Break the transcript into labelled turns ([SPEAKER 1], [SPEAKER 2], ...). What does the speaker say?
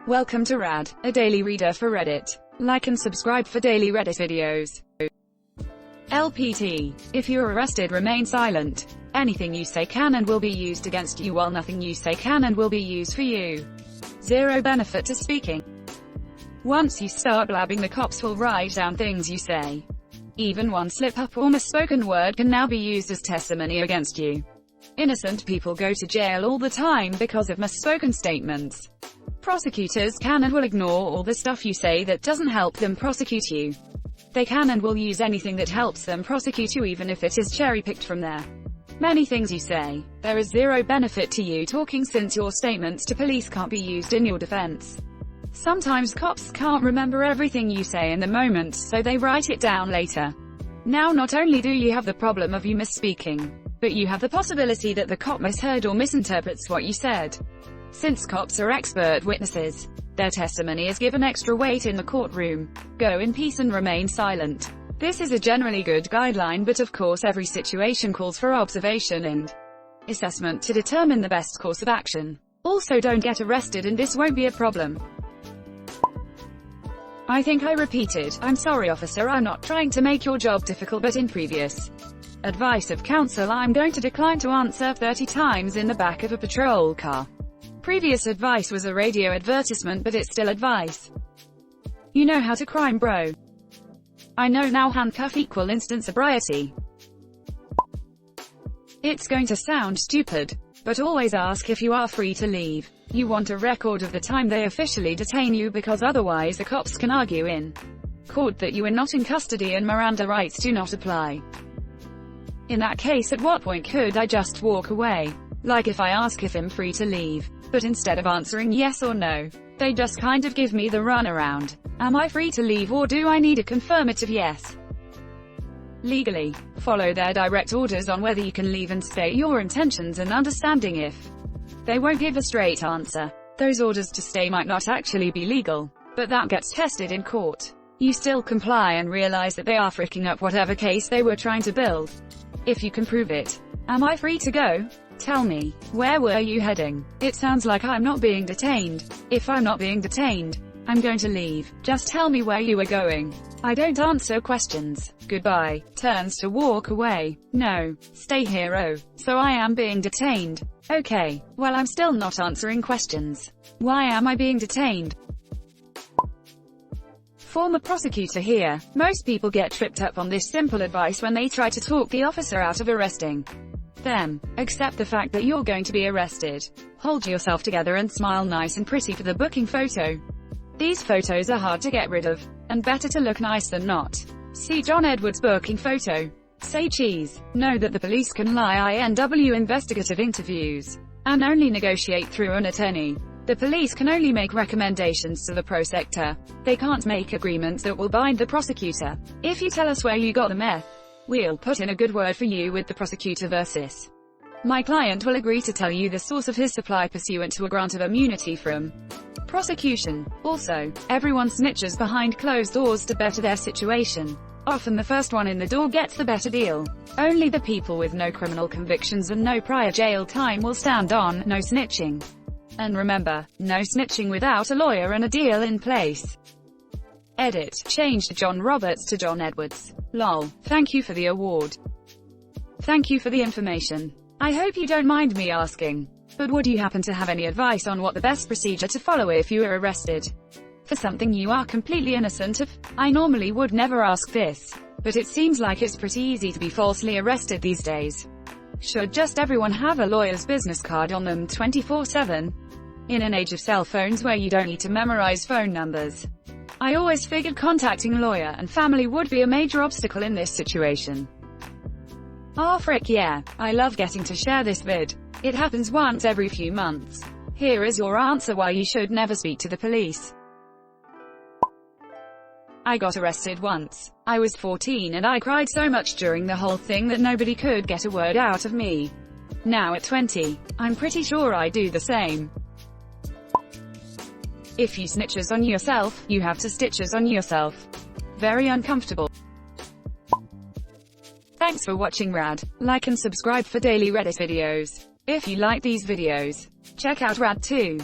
[SPEAKER 1] Welcome to Rad, a daily reader for Reddit. Like and subscribe for daily Reddit videos. LPT. If you're arrested, remain silent. Anything you say can and will be used against you, while nothing you say can and will be used for you. Zero benefit to speaking. Once you start blabbing, the cops will write down things you say. Even one slip-up or misspoken word can now be used as testimony against you. Innocent people go to jail all the time because of misspoken statements. Prosecutors can and will ignore all the stuff you say that doesn't help them prosecute you. They can and will use anything that helps them prosecute you, even if it is cherry-picked from there. Many things you say. There is zero benefit to you talking, since your statements to police can't be used in your defense. Sometimes cops can't remember everything you say in the moment, so they write it down later. Now, not only do you have the problem of you misspeaking, but you have the possibility that the cop misheard or misinterprets what you said. Since cops are expert witnesses, their testimony is given extra weight in the courtroom. Go in peace and remain silent. This is a generally good guideline, but of course every situation calls for observation and assessment to determine the best course of action. Also, don't get arrested and this won't be a problem. I think I repeated, "I'm sorry officer, I'm not trying to make your job difficult, but in previous advice of counsel I'm going to decline to answer 30 times in the back of a patrol car." Previous advice was a radio advertisement, but it's still advice. You know how to crime, bro. I know now, handcuff equal instant sobriety. It's going to sound stupid, but always ask if you are free to leave. You want a record of the time they officially detain you, because otherwise the cops can argue in court that you are not in custody and Miranda rights do not apply. In that case, at what point could I just walk away? Like if I ask if I'm free to leave, but instead of answering yes or no, they just kind of give me the runaround. Am I free to leave, or do I need a confirmative yes? Legally, follow their direct orders on whether you can leave and state your intentions and understanding. If they won't give a straight answer, those orders to stay might not actually be legal, but that gets tested in court. You still comply and realize that they are fricking up whatever case they were trying to build. If you can prove it. Am I free to go? Tell me, where were you heading? It sounds like I'm not being detained. If I'm not being detained, I'm going to leave. Just tell me where you were going. I don't answer questions. Goodbye. Turns to walk away. No. Stay here. Oh, so I am being detained. Okay. Well, I'm still not answering questions. Why am I being detained? Former prosecutor here. Most people get tripped up on this simple advice when they try to talk the officer out of arresting them. Accept the fact that you're going to be arrested. Hold yourself together and smile nice and pretty for the booking photo. These photos are hard to get rid of, and better to look nice than not. See John Edwards' booking photo. Say cheese. Know that the police can lie INW investigative interviews, and only negotiate through an attorney. The police can only make recommendations to the prosecutor. They can't make agreements that will bind the prosecutor. If you tell us where you got the meth, we'll put in a good word for you with the prosecutor versus my client will agree to tell you the source of his supply pursuant to a grant of immunity from prosecution. Also, everyone snitches behind closed doors to better their situation. Often the first one in the door gets the better deal. Only the people with no criminal convictions and no prior jail time will stand on no snitching. And remember, no snitching without a lawyer and a deal in place. Edit. Changed John Roberts to John Edwards. Lol. Thank you for the award. Thank you for the information. I hope you don't mind me asking, but would you happen to have any advice on what the best procedure to follow if you are arrested for something you are completely innocent of? I normally would never ask this, but it seems like it's pretty easy to be falsely arrested these days. Should just everyone have a lawyer's business card on them 24/7? In an age of cell phones where you don't need to memorize phone numbers, I always figured contacting a lawyer and family would be a major obstacle in this situation. Ah, frick yeah, I love getting to share this vid. It happens once every few months. Here is your answer why you should never speak to the police. I got arrested once. I was 14 and I cried so much during the whole thing that nobody could get a word out of me. Now at 20, I'm pretty sure I do the same. If you snitches on yourself, you have to stitches on yourself. Very uncomfortable. Thanks for watching Rad. Like and subscribe for daily Reddit videos. If you like these videos, check out Rad too.